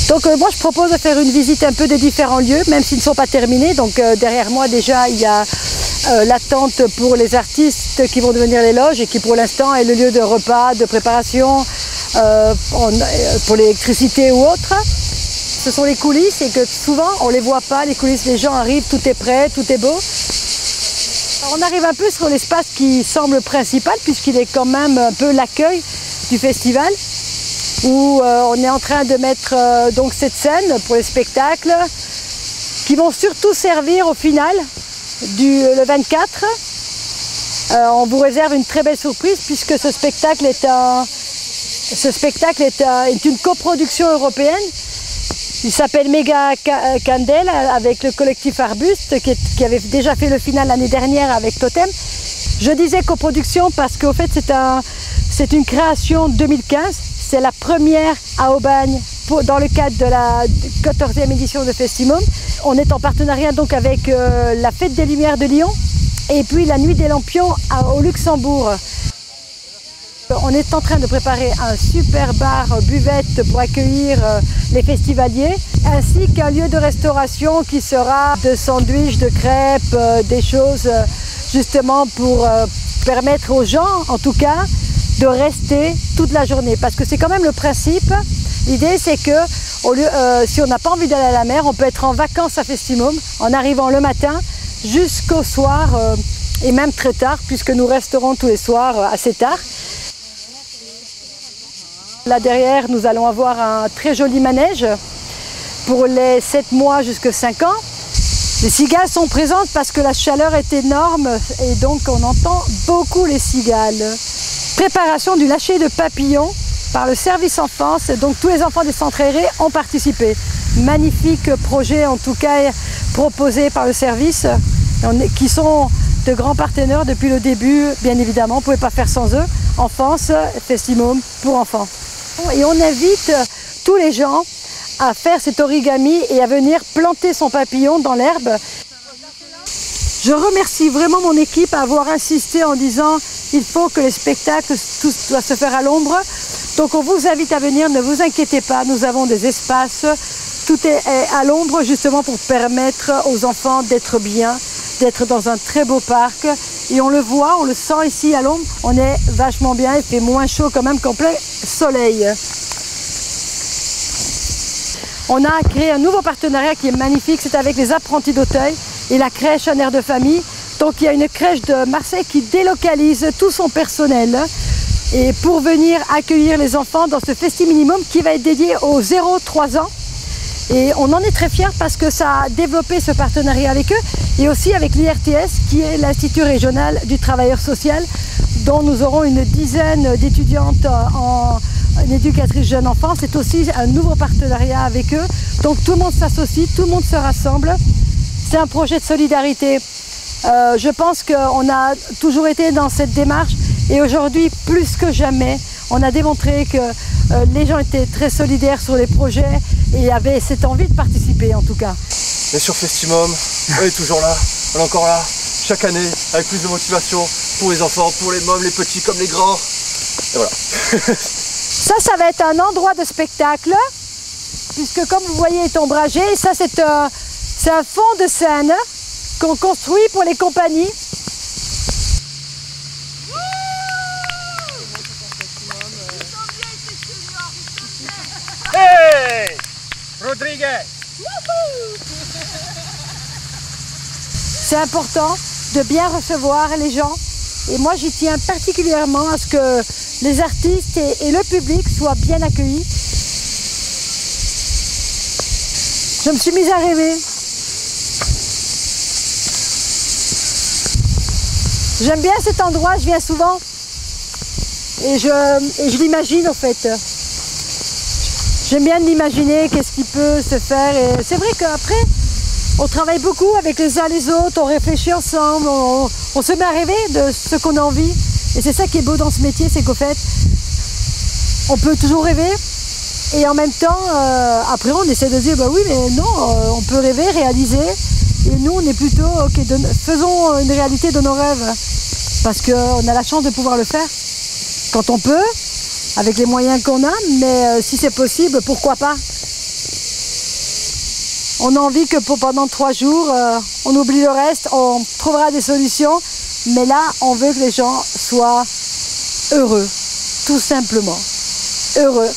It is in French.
Donc moi je propose de faire une visite un peu des différents lieux, même s'ils ne sont pas terminés. Donc derrière moi déjà il y a l'attente pour les artistes qui vont devenir les loges et qui pour l'instant est le lieu de repas, de préparation pour l'électricité ou autre. Ce sont les coulisses et que souvent on ne les voit pas, les coulisses, les gens arrivent, tout est prêt, tout est beau. On arrive un peu sur l'espace qui semble principal puisqu'il est quand même un peu l'accueil du festival où on est en train de mettre donc cette scène pour les spectacles qui vont surtout servir au final le 24. On vous réserve une très belle surprise puisque ce spectacle est une coproduction européenne. Il s'appelle Méga Candel avec le collectif Arbuste qui avait déjà fait le final l'année dernière avec Totem. Je disais coproduction parce qu'au fait c'est une création 2015. C'est la première à Aubagne dans le cadre de la 14e édition de Festimum. On est en partenariat donc avec la Fête des Lumières de Lyon et puis la Nuit des Lampions au Luxembourg. On est en train de préparer un super bar buvette pour accueillir les festivaliers, ainsi qu'un lieu de restauration qui sera de sandwichs, de crêpes, des choses justement pour permettre aux gens, en tout cas, de rester toute la journée. Parce que c'est quand même le principe. L'idée c'est que si on n'a pas envie d'aller à la mer, on peut être en vacances à Festimum en arrivant le matin jusqu'au soir et même très tard, puisque nous resterons tous les soirs assez tard. Là derrière, nous allons avoir un très joli manège pour les 7 mois jusqu'à 5 ans. Les cigales sont présentes parce que la chaleur est énorme et donc on entend beaucoup les cigales. Préparation du lâcher de papillons par le service enfance. Donc tous les enfants des centres aérés ont participé. Magnifique projet en tout cas proposé par le service qui sont de grands partenaires depuis le début. Bien évidemment, on ne pouvait pas faire sans eux. Enfance, Festimum pour enfants. Et on invite tous les gens à faire cet origami et à venir planter son papillon dans l'herbe. Je remercie vraiment mon équipe à avoir insisté en disant il faut que les spectacles tout doit se faire à l'ombre. Donc on vous invite à venir, ne vous inquiétez pas, nous avons des espaces, tout est à l'ombre justement pour permettre aux enfants d'être bien, d'être dans un très beau parc. Et on le voit, on le sent ici à l'ombre, on est vachement bien, il fait moins chaud quand même qu'en plein soleil. On a créé un nouveau partenariat qui est magnifique, c'est avec les apprentis d'Auteuil et la crèche Un air de famille. Donc il y a une crèche de Marseille qui délocalise tout son personnel et pour venir accueillir les enfants dans ce Festi-Minimum qui va être dédié aux 0-3 ans. Et on en est très fiers parce que ça a développé ce partenariat avec eux et aussi avec l'IRTS qui est l'Institut régional du travailleur social dont nous aurons une dizaine d'étudiantes en éducatrice jeune enfant. C'est aussi un nouveau partenariat avec eux. Donc tout le monde s'associe, tout le monde se rassemble. C'est un projet de solidarité. Je pense qu'on a toujours été dans cette démarche et aujourd'hui plus que jamais on a démontré que les gens étaient très solidaires sur les projets et avaient cette envie de participer en tout cas. Et sur Festimum, on est toujours là, on est encore là, chaque année, avec plus de motivation pour les enfants, pour les mômes, les petits comme les grands. Et voilà. Ça va être un endroit de spectacle, puisque comme vous voyez, il est ombragé. Ça, c'est un fond de scène qu'on construit pour les compagnies. Hey Rodriguez. C'est important de bien recevoir les gens. Et moi, j'y tiens particulièrement à ce que les artistes et le public soient bien accueillis. Je me suis mise à rêver. J'aime bien cet endroit, je viens souvent. Et je l'imagine en fait. J'aime bien l'imaginer, qu'est-ce qui peut se faire. Et c'est vrai qu'après, on travaille beaucoup avec les uns les autres, on réfléchit ensemble, on se met à rêver de ce qu'on a envie. Et c'est ça qui est beau dans ce métier, c'est qu'au fait, on peut toujours rêver. Et en même temps, après on essaie de dire, bah oui, mais non, on peut rêver, réaliser. Et nous, on est plutôt, ok, faisons une réalité de nos rêves. Parce qu'on a la chance de pouvoir le faire quand on peut, avec les moyens qu'on a, mais si c'est possible, pourquoi pas? On a envie que pendant 3 jours, on oublie le reste, on trouvera des solutions. Mais là, on veut que les gens soient heureux, tout simplement. Heureux.